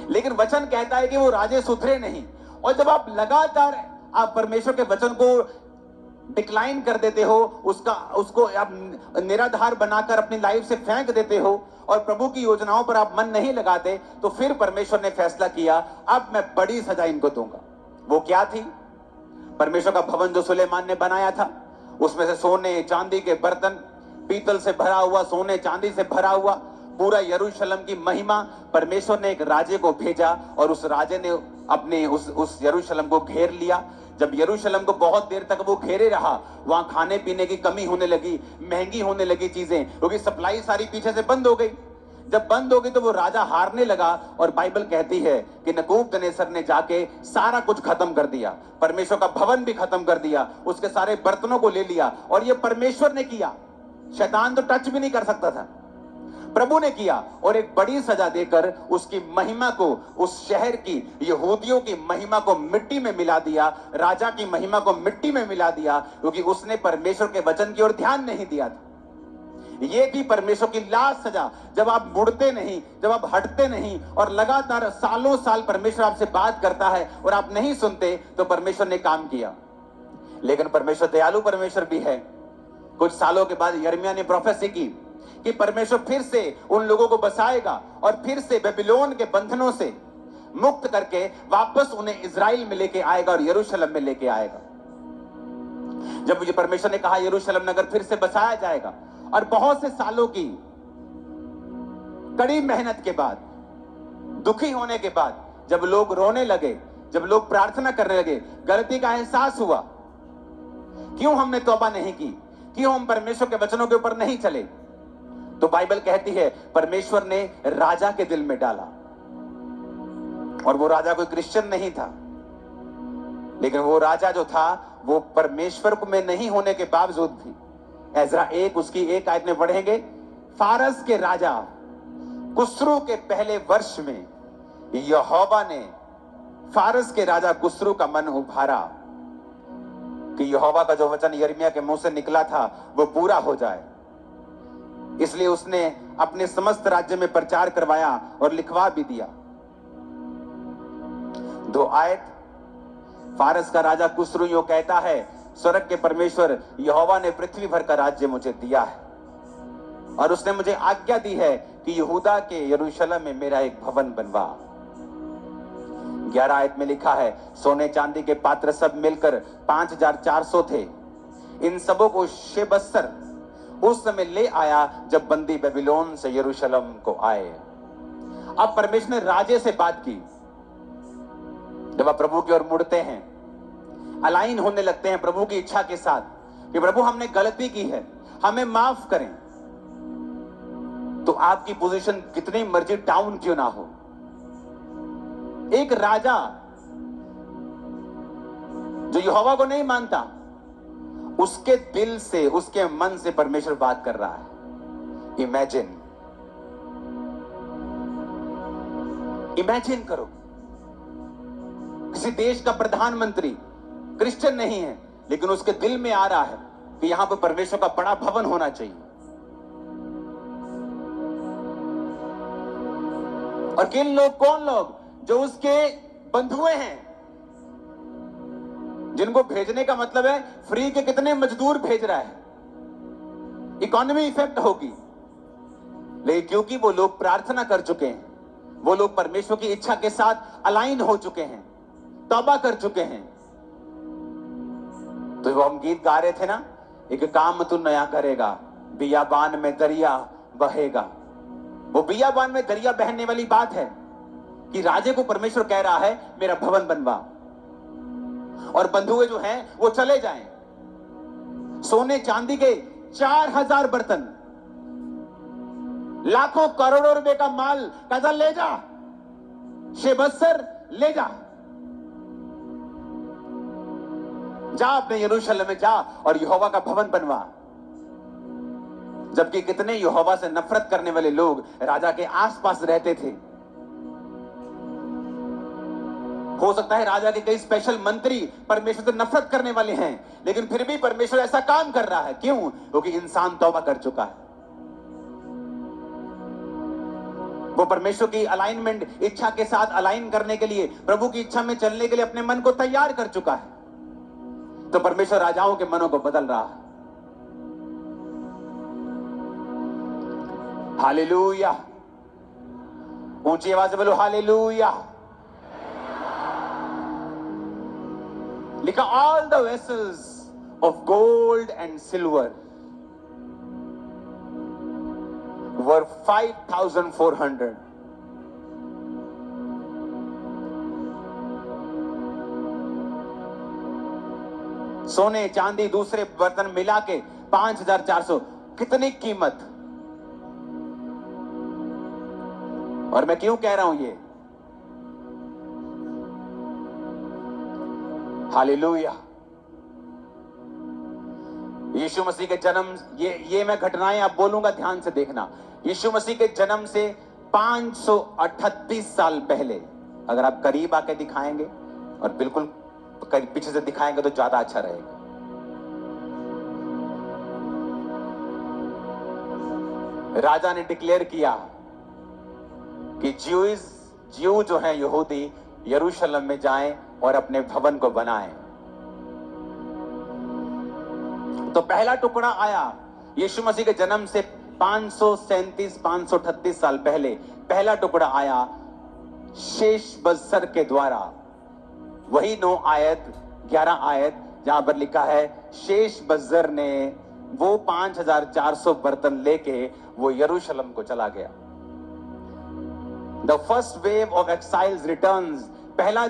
Speaker 1: लेकिन वचन कहता है कि वो राजे सुधरे नहीं, और जब आप लगातार आप परमेश्वर के वचन को डिक्लाइन कर देते हो, उसको आप निराधार बनाकर अपनी लाइफ से फेंक देते हो, और प्रभु की योजनाओं पर आप मन नहीं लगाते, तो फिर परमेश्वर ने फैसला किया अब मैं बड़ी सजा इनको दूंगा। वो क्या थी? परमेश्वर का भवन जो सुलेमान ने बनाया था, उसमें से सोने चांदी के बर्तन, पीतल से भरा हुआ, सोने चांदी से भरा हुआ पूरा यरूशलेम की महिमा, परमेश्वर ने एक राजे को भेजा, और उस राजे ने अपने उस यरूशलेम को घेर लिया। जब यरूशलेम को बहुत देर तक वो घेरे रहा, वहां खाने पीने की कमी होने लगी, महंगी होने लगी चीजें, क्योंकि सप्लाई सारी पीछे से बंद हो गई। जब बंद हो गई तो वो राजा हारने लगा, और बाइबल कहती है कि नबूकदनेस्सर ने जाके सारा कुछ खत्म कर दिया, परमेश्वर का भवन भी खत्म कर दिया, उसके सारे बर्तनों को ले लिया। और ये परमेश्वर ने किया, शैतान तो टच भी नहीं कर सकता था, प्रभु ने किया, और एक बड़ी सजा देकर उसकी महिमा को, उस शहर की, यहूदियों की महिमा को मिट्टी में मिला दिया, राजा की महिमा को मिट्टी में मिला दिया, क्योंकि उसने परमेश्वर के वचन की ओर ध्यान नहीं दिया था। ये थी परमेश्वर की लास्ट सजा। जब आप मुड़ते नहीं, जब आप हटते नहीं, और लगातार सालों साल परमेश्वर आपसे बात करता है और आप नहीं सुनते, तो परमेश्वर ने काम किया। लेकिन परमेश्वर दयालु परमेश्वर भी है। कुछ सालों के बाद यिर्मयाह ने प्रोफेसी की कि परमेश्वर फिर से उन लोगों को बसाएगा, और फिर से बेबीलोन के बंधनों से मुक्त करके वापस उन्हें इजराइल में लेके आएगा और यरूशलेम में लेके आएगा। जब मुझे परमेश्वर ने कहा यरूशलेम नगर फिर से बसाया जाएगा, और बहुत से सालों की कड़ी मेहनत के बाद, दुखी होने के बाद, जब लोग रोने लगे, जब लोग प्रार्थना करने लगे, गलती का एहसास हुआ, क्यों हमने तौबा नहीं की, क्यों हम परमेश्वर के वचनों के ऊपर नहीं चले, तो बाइबल कहती है परमेश्वर ने राजा के दिल में डाला। और वो राजा कोई क्रिश्चियन नहीं था, लेकिन वो राजा जो था वो परमेश्वर में नहीं होने के बावजूद भी, एजरा 1 उसकी 1 आयत में पढ़ेंगे, फारस के राजा कुस्रू के पहले वर्ष में यहोवा ने फारस के राजा कुस्रू का मन उभारा कि यहोवा का जो वचन यिर्मयाह के मुंह से निकला था वो पूरा हो जाए। इसलिए उसने अपने समस्त राज्य में प्रचार करवाया और लिखवा भी दिया। 2 आयत, फारस का राजा कुस्रू यूं कहता है, स्वर्ग के परमेश्वर यहोवा ने पृथ्वी भर का राज्य मुझे दिया है, और उसने मुझे आज्ञा दी है कि यहूदा के यरूशलेम में मेरा एक भवन बनवा। 11 आयत में लिखा है, सोने चांदी के पात्र सब मिलकर 5400 थे। इन सबों को शेबस्सर उस समय ले आया जब बंदी बेबीलोन से यरूशलेम को आए। अब परमेश्वर ने राजे से बात की। जब आप प्रभु की ओर मुड़ते हैं, अलाइन होने लगते हैं प्रभु की इच्छा के साथ कि प्रभु हमने गलती की है, हमें माफ करें, तो आपकी पोजीशन कितनी मर्जी डाउन क्यों ना हो, एक राजा जो यहोवा को नहीं मानता, उसके दिल से, उसके मन से परमेश्वर बात कर रहा है। इमेजिन करो, किसी देश का प्रधानमंत्री क्रिश्चियन नहीं है, लेकिन उसके दिल में आ रहा है कि यहां पर परमेश्वर का बड़ा भवन होना चाहिए। और किन लोग, कौन लोग जो उसके बंधुए हैं, जिनको भेजने का मतलब है फ्री के कितने मजदूर भेज रहा है, इकोनॉमी इफेक्ट होगी। लेकिन क्योंकि वो लोग प्रार्थना कर चुके हैं, वो लोग परमेश्वर की इच्छा के साथ अलाइन हो चुके हैं, तौबा कर चुके हैं। तो वो हम गीत गा रहे थे ना, एक काम तू नया करेगा, बियाबान में दरिया बहेगा। वो बियाबान में दरिया बहने वाली बात है कि राजे को परमेश्वर कह रहा है मेरा भवन बनवा, और बंधुए जो हैं वो चले जाएं। सोने चांदी के 4000 बर्तन, लाखों करोड़ों रुपए का माल कजा ले जा, शेबस्सर ले जा, जा अपने यरूशलेम में जा और यहोवा का भवन बनवा। जबकि कितने यहोवा से नफरत करने वाले लोग राजा के आसपास रहते थे। हो सकता है राजा के कई स्पेशल मंत्री परमेश्वर से नफरत करने वाले हैं, लेकिन फिर भी परमेश्वर ऐसा काम कर रहा है। क्यों? क्योंकि इंसान तौबा कर चुका है। वो परमेश्वर की अलाइनमेंट, इच्छा के साथ अलाइन करने के लिए, प्रभु की इच्छा में चलने के लिए अपने मन को तैयार कर चुका है। तो परमेश्वर राजाओं के मनों को बदल रहा है। हालेलुया, ऊंची आवाज से बोलो हालेलुया। लिखा all the vessels of gold and silver were 5400। सोने चांदी दूसरे बर्तन मिला के 5400। कितनी कीमत! और मैं क्यों कह रहा हूं ये? हालेलुया। यीशु मसीह के जन्म, ये मैं घटनाएं अब बोलूंगा, ध्यान से देखना। यीशु मसीह के जन्म से 538 साल पहले, अगर आप करीब आके दिखाएंगे और बिल्कुल पीछे से दिखाएंगे तो ज्यादा अच्छा रहेगा। राजा ने डिक्लेयर किया कि ज्यू जो हैं यहूदी यरूशलेम में जाएं और अपने भवन को बनाएं। तो पहला टुकड़ा आया यीशु मसीह के जन्म से 537-538 साल पहले। पहला टुकड़ा आया शेशबज्जर के द्वारा। वही 9 आयत 11 आयत जहां पर लिखा है शेशबज्जर ने वो 5400 बर्तन लेके वो यरूशलेम को चला गया। The first wave of exiles returns, पहला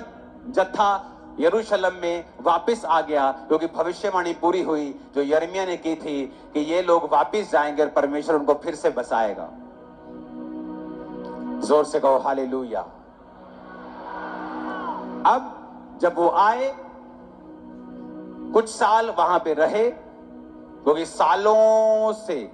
Speaker 1: जत्था यरूशलेम में वापस आ गया, क्योंकि भविष्यवाणी पूरी हुई जो यिर्मयाह ने की थी कि ये लोग वापस जाएंगे और परमेश्वर उनको फिर से बसाएगा। जोर से कहो हालेलुया। अब जब वो आए, कुछ साल वहां पे रहे, क्योंकि सालों से,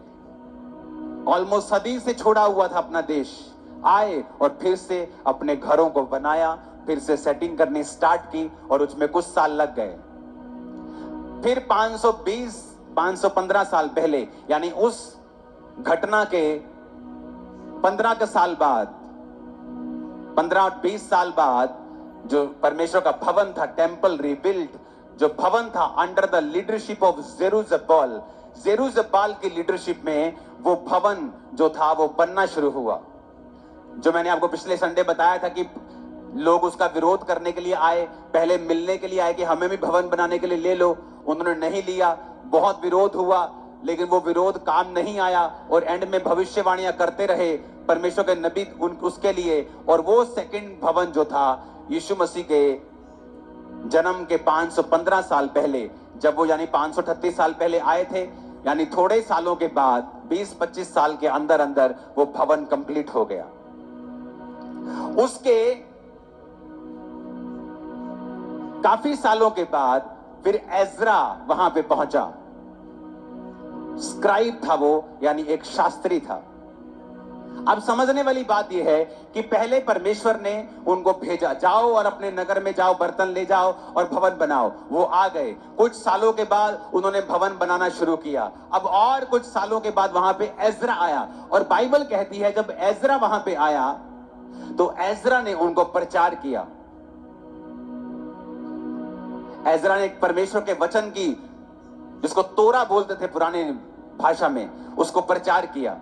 Speaker 1: ऑलमोस्ट सदी से छोड़ा हुआ था अपना देश। आए और फिर से अपने घरों को बनाया, फिर से सेटिंग करनी स्टार्ट की, और उसमें कुछ साल लग गए। फिर 515 साल पहले, यानी उस घटना के 15 साल बाद, 15-20 साल बाद, जो परमेश्वर का भवन था, टेम्पल रिबिल्ड, जो भवन था अंडर द लीडरशिप ऑफ जेरुब्बाल की लीडरशिप में, वो भवन जो था वो बनना शुरू हुआ। जो मैंने आपको पिछले संडे बताया था कि लोग उसका विरोध करने के लिए आए, पहले मिलने के लिए आए कि हमें भी भवन बनाने के लिए ले लो। उन्होंने नहीं लिया, बहुत विरोध हुआ, लेकिन वो विरोध काम नहीं आया, और एंड में भविष्यवाणियां करते रहे परमेश्वर के नबी उसके लिए। और वो सेकंड भवन जो था यीशु मसीह के जन्म के 515 साल पहले, जब वो यानी 538 साल पहले आए थे, यानी थोड़े सालों के बाद 20-25 साल के अंदर अंदर वो भवन कंप्लीट हो गया। उसके काफी सालों के बाद फिर एज्रा वहां पे पहुंचा। स्क्राइब था वो, यानी एक शास्त्री था। अब समझने वाली बात यह है कि पहले परमेश्वर ने उनको भेजा, जाओ और अपने नगर में जाओ, बर्तन ले जाओ और भवन बनाओ। वो आ गए। कुछ सालों के बाद उन्होंने भवन बनाना शुरू किया। अब और कुछ सालों के बाद वहां पे एज्रा आया, और बाइबल कहती है जब एज्रा वहां पे आया तो एज्रा ने उनको प्रचार किया। एज्रा ने परमेश्वर के वचन की, जिसको तोरा बोलते थे पुराने भाषा में, उसको प्रचार किया।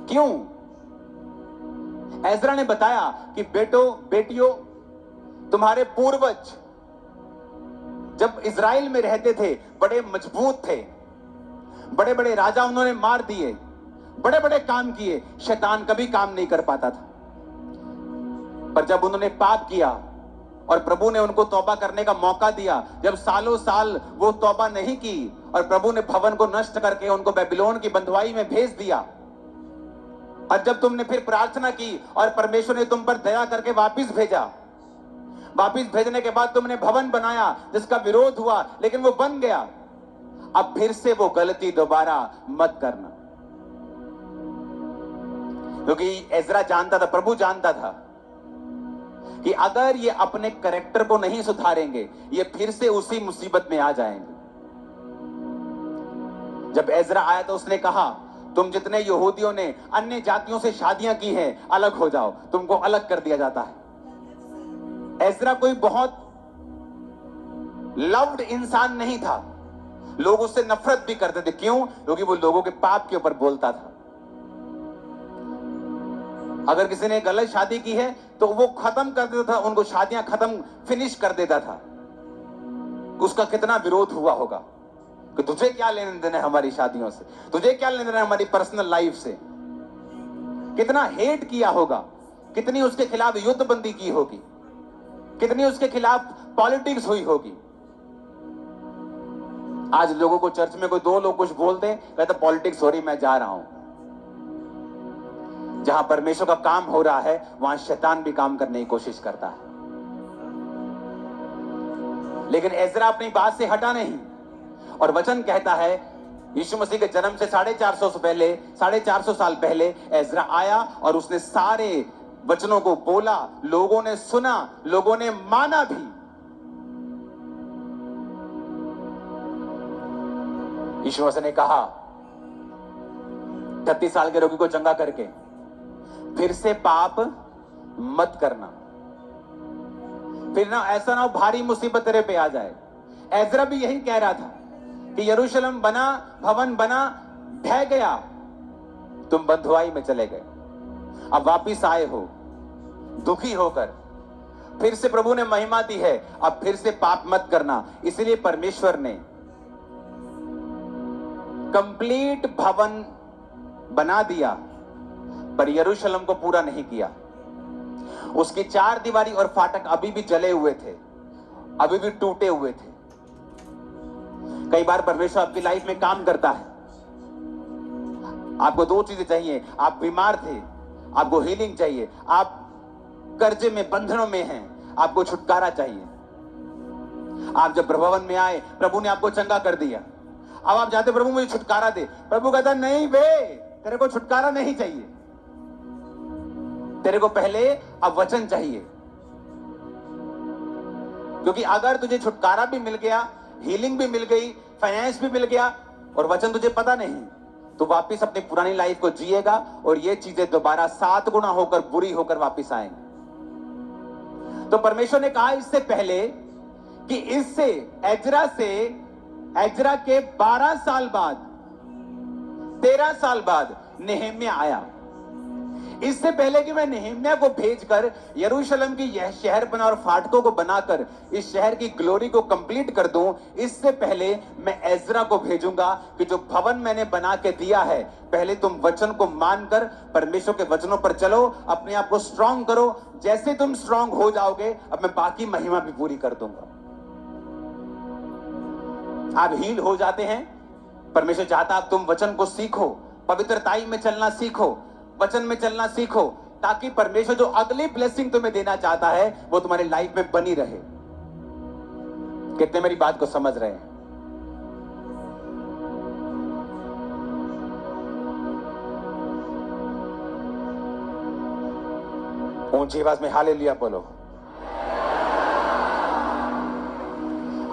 Speaker 1: क्यों? एजरा ने बताया कि बेटियों, तुम्हारे पूर्वज जब इज़राइल में रहते थे बड़े मजबूत थे, बड़े बड़े राजा उन्होंने मार दिए, बड़े बड़े काम किए, शैतान कभी काम नहीं कर पाता था। पर जब उन्होंने पाप किया और प्रभु ने उनको तौबा करने का मौका दिया, जब सालों साल वो तौबा नहीं की और प्रभु ने भवन को नष्ट करके उनको बेबीलोन की बंधुआई में भेज दिया, और जब तुमने फिर प्रार्थना की और परमेश्वर ने तुम पर दया करके वापिस भेजा, वापिस भेजने के बाद तुमने भवन बनाया जिसका विरोध हुआ, लेकिन वो बन गया, अब फिर से वो गलती दोबारा मत करना। क्योंकि एजरा जानता था, प्रभु जानता था कि अगर ये अपने कैरेक्टर को नहीं सुधारेंगे, ये फिर से उसी मुसीबत में आ जाएंगे। जब एजरा आया तो उसने कहा, तुम जितने यहूदियों ने अन्य जातियों से शादियां की हैं, अलग हो जाओ, तुमको अलग कर दिया जाता है। एजरा कोई बहुत लव्ड इंसान नहीं था, लोग उससे नफरत भी करते थे। क्यों? क्योंकि वो लोगों के पाप के ऊपर बोलता था। अगर किसी ने गलत शादी की है तो वो खत्म कर देता था, उनको शादियां खत्म फिनिश कर देता था। उसका कितना विरोध हुआ होगा कि तुझे क्या लेने देना है हमारी शादियों से, तुझे क्या लेने देना है हमारी पर्सनल लाइफ से। कितना हेट किया होगा, कितनी उसके खिलाफ युद्धबंदी की होगी, कितनी उसके खिलाफ पॉलिटिक्स हुई होगी। आज लोगों को चर्च में कोई दो लोग कुछ बोलते हैं, कहते पॉलिटिक्स हो रही, मैं जा रहा हूं। जहां परमेश्वर का काम हो रहा है वहां शैतान भी काम करने की कोशिश करता है। लेकिन एजरा अपनी बात से हटा नहीं, और वचन कहता है यीशु मसीह के जन्म से 450 साल पहले एजरा आया और उसने सारे वचनों को बोला, लोगों ने सुना, लोगों ने माना भी। यीशु मसीह ने कहा 36 साल के रोगी को चंगा करके, फिर से पाप मत करना, फिर ना ऐसा ना हो भारी मुसीबत तेरे पे आ जाए। एजरा भी यही कह रहा था कि यरूशलेम बना, भवन बना, ढह गया, तुम बंधुआई में चले गए, अब वापिस आए हो दुखी होकर, फिर से प्रभु ने महिमा दी है, अब फिर से पाप मत करना। इसलिए परमेश्वर ने कंप्लीट भवन बना दिया, पर यरूशलेम को पूरा नहीं किया। उसकी चार दीवारी और फाटक अभी भी जले हुए थे, अभी भी टूटे हुए थे। कई बार परमेश्वर आपकी लाइफ में काम करता है, आपको दो चीजें चाहिए। आप बीमार थे, आपको हीलिंग चाहिए, आप कर्जे में, बंधनों में हैं, आपको छुटकारा चाहिए। आप जब भवन में आए, प्रभु ने आपको चंगा कर दिया, अब आप जाते प्रभु मुझे छुटकारा दे। प्रभु कहता नहीं बे, तेरे को छुटकारा नहीं चाहिए, तेरे को पहले अब वचन चाहिए। क्योंकि अगर तुझे छुटकारा भी मिल गया, हीलिंग भी मिल गई, फाइनेंस भी मिल गया, और वचन तुझे पता नहीं, तो वापिस अपनी पुरानी लाइफ को जिएगा और ये चीजें दोबारा 7 गुना होकर, बुरी होकर वापिस आएंगी। तो परमेश्वर ने कहा इससे पहले कि इससे एजरा के 12 साल बाद, 13 साल बाद नेहेम्या आया। इससे पहले कि मैं नेहेम्या को भेजकर यरूशलेम की यह शहर बना और फाटकों को बनाकर इस शहर की ग्लोरी को कंप्लीट कर दूं, इससे पहले मैं एजरा को भेजूंगा कि जो भवन मैंने बना के दिया है, पहले तुम वचन को मानकर परमेश्वर के वचनों पर चलो, अपने आप को स्ट्रांग करो। जैसे तुम स्ट्रांग हो जाओगे, अब मैं बाकी महिमा भी पूरी कर दूंगा। आप हील हो जाते हैं, परमेश्वर चाहता आप तुम वचन को सीखो, पवित्रताई में चलना सीखो, वचन में चलना सीखो, ताकि परमेश्वर जो अगली ब्लेसिंग तुम्हें देना चाहता है वो तुम्हारी लाइफ में बनी रहे। कितने मेरी बात को समझ रहे हैं? ऊंची आवाज में हालेलुया बोलो।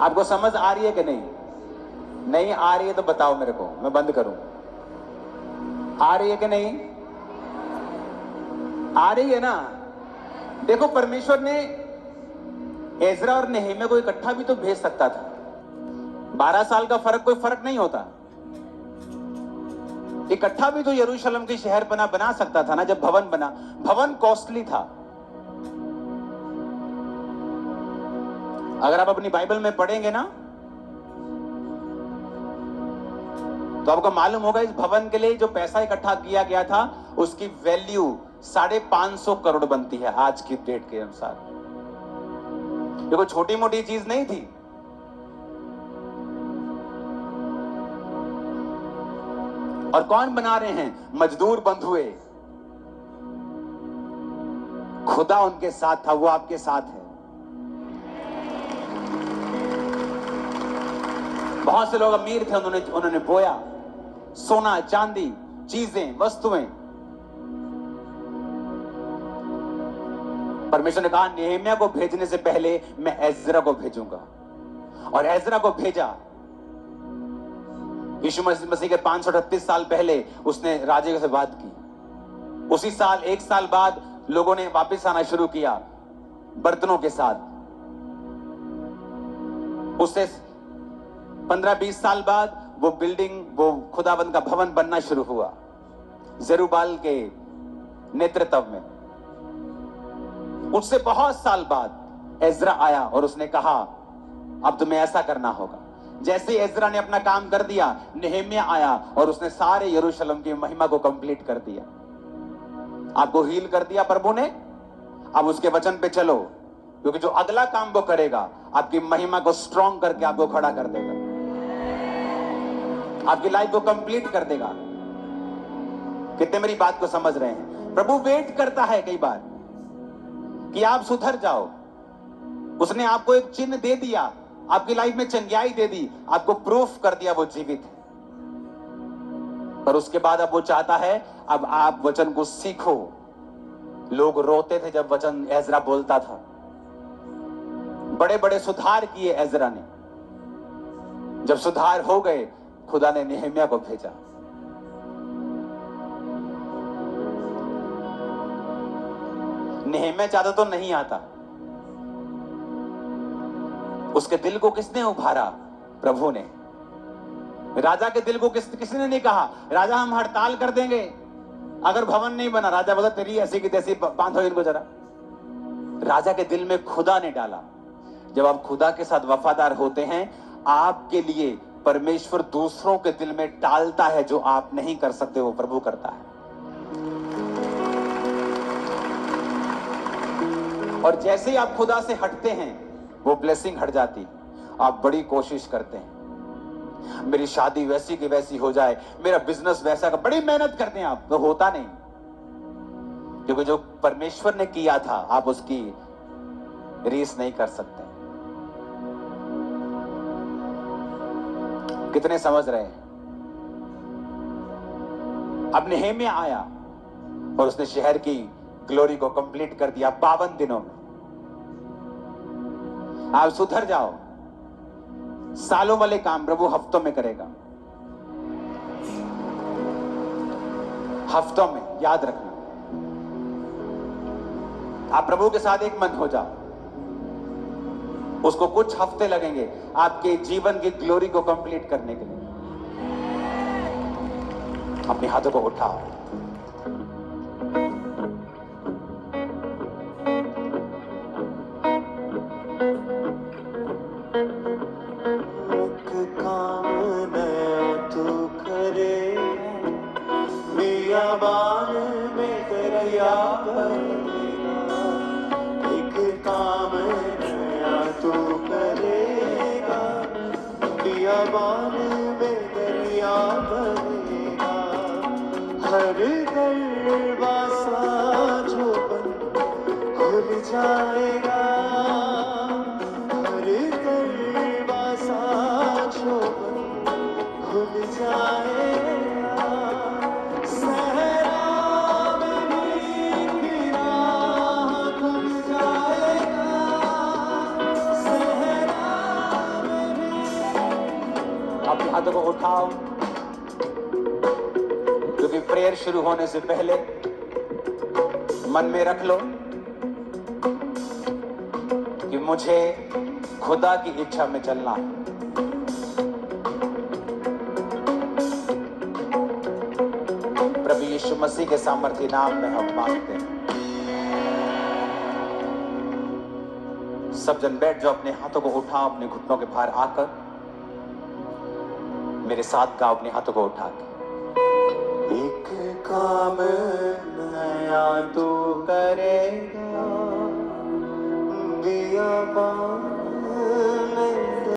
Speaker 1: आपको समझ आ रही है कि नहीं? नहीं आ रही है तो बताओ मेरे को, मैं बंद करूं। आ रही है कि नहीं? आ रही है ना? देखो, परमेश्वर ने एजरा और नेहेम्या को इकट्ठा भी तो भेज सकता था। 12 साल का फर्क कोई फर्क नहीं होता। इकट्ठा भी तो यरूशलेम की शहर बना सकता था ना। जब भवन बना, भवन कॉस्टली था। अगर आप अपनी बाइबल में पढ़ेंगे ना तो आपको मालूम होगा इस भवन के लिए जो पैसा इकट्ठा किया गया था उसकी वैल्यू 550 करोड़ बनती है आज की डेट के अनुसार। ये कोई छोटी मोटी चीज नहीं थी। और कौन बना रहे हैं? मजदूर बंधुए। खुदा उनके साथ था, वो आपके साथ है। बहुत से लोग अमीर थे, उन्होंने बोया सोना चांदी, चीजें, वस्तुएं। परमेश्वर ने कहा नेहम्याह को भेजने से पहले मैं एजरा को भेजूंगा, और एजरा को भेजा। यीशु मसीह के 538 साल पहले उसने राजे से बात की। उसी साल, एक साल बाद लोगों ने वापस आना शुरू किया बर्तनों के साथ। उससे 15-20 साल बाद वो बिल्डिंग, वो खुदाबंद का भवन बनना शुरू हुआ जरूबाल के नेतृत्व में। उससे बहुत साल बाद एजरा आया और उसने कहा अब तुम्हें ऐसा करना होगा। जैसे एजरा ने अपना काम कर दिया, नेहम्याह आया और उसने सारे यरूशलेम की महिमा को कंप्लीट कर दिया। आपको हील कर दिया प्रभु ने। अब उसके वचन पे चलो, क्योंकि जो अगला काम वो करेगा आपकी महिमा को स्ट्रॉन्ग करके आपको खड़ा कर देगा, आपकी लाइफ को कंप्लीट कर देगा। कितने मेरी बात को समझ रहे हैं? प्रभु वेट करता है कई बार कि आप सुधर जाओ। उसने आपको एक चिन्ह दे दिया, आपकी लाइफ में चंगियाई दे दी, आपको प्रूफ कर दिया वो जीवित है। पर उसके बाद अब वो चाहता है अब आप वचन को सीखो। लोग रोते थे जब वचन एजरा बोलता था। बड़े बड़े सुधार किए एजरा ने। जब सुधार हो गए, खुदा ने नेहम्याह को भेजा। नेहम्याह चाहता तो नहीं आता। उसके दिल को किसने उभारा? प्रभु ने। राजा के दिल को किसने नहीं कहा राजा हम हड़ताल कर देंगे अगर भवन नहीं बना। राजा बोला तेरी ऐसी की तैसी, बांधो इनको जरा। राजा के दिल में खुदा ने डाला। जब आप खुदा के साथ वफादार होते हैं, आपके लिए परमेश्वर दूसरों के दिल में डालता है जो आप नहीं कर सकते, वो प्रभु करता है। और जैसे ही आप खुदा से हटते हैं, वो ब्लेसिंग हट जाती। आप बड़ी कोशिश करते हैं मेरी शादी वैसी की वैसी हो जाए, मेरा बिजनेस वैसा का, बड़ी मेहनत करते हैं आप, तो होता नहीं। क्योंकि जो परमेश्वर ने किया था आप उसकी रीस नहीं कर सकते। कितने समझ रहे हैं? अब नेहम्याह आया और उसने शहर की ग्लोरी को कंप्लीट कर दिया 52 दिनों में। आप सुधर जाओ। सालों वाले काम प्रभु हफ्तों में करेगा। हफ्तों में, याद रखना। आप प्रभु के साथ एक मन हो जाओ। उसको कुछ हफ्ते लगेंगे आपके जीवन की ग्लोरी को कंप्लीट करने के लिए। अपने हाथों को उठाओ।
Speaker 2: बियाबान में दरिया भरेगा, एक काम नया तू करेगा। बियाबान में दरिया भरेगा, हर दरवाजा जो बंद खुल जाएगा। हर दरवाजा जो बंद खुल जाएगा।
Speaker 1: अपने हाथों को उठाओ, क्योंकि प्रेयर शुरू होने से पहले मन में रख लो कि मुझे खुदा की इच्छा में चलना है। यीशु मसीह के सामर्थ्य नाम में हम मांगते हैं। सब जन बैठ जाओ, अपने हाथों को उठाओ, अपने घुटनों के भार आकर मेरे साथ गाओ, अपने हाथों को उठा के। एक काम नया तू करेगा, बियाबान